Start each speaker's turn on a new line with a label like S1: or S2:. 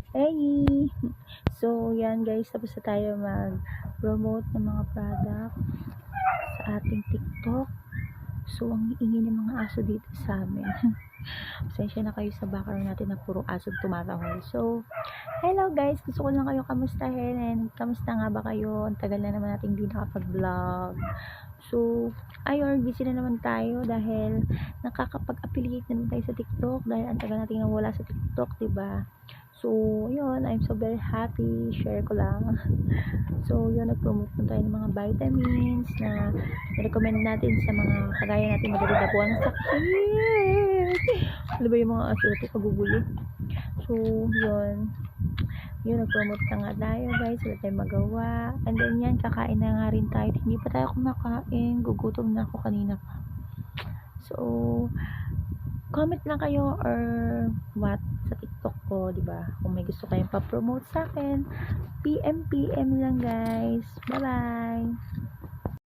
S1: Hey! So, yan guys, tapos na tayo mag-promote ng mga product sa ating TikTok. So, ang ingay ng mga aso dito sa amin. Pasensya na kayo sa background natin na puro aso tumatahol. So, hello guys! Gusto ko lang kayo kamustahin and kamusta nga ba kayo? Ang tagal na naman natin hindi nakapag-vlog. So, ayun, busy na naman tayo dahil nakakapag-affiliate na naman tayo sa TikTok dahil ang tagal natin nawala sa TikTok, diba? So, yun, I'm so very happy. Share ko lang. So, yun, nag-promote na tayo ng mga vitamins na recommend natin sa mga kagaya natin madali na po ang sakit. Ano ba yung mga aso ito kagugulo? So, yun. Yun, nag-promote na nga tayo guys. Wala tayong magawa. And then yan, kakain na nga rin tayo. Hindi pa tayo kumakain. Gugutom na ako kanina pa. So, comment lang kayo or what sa TikTok ko, di ba? Kung may gusto kayong pa-promote sa akin, PM lang guys. Bye-bye.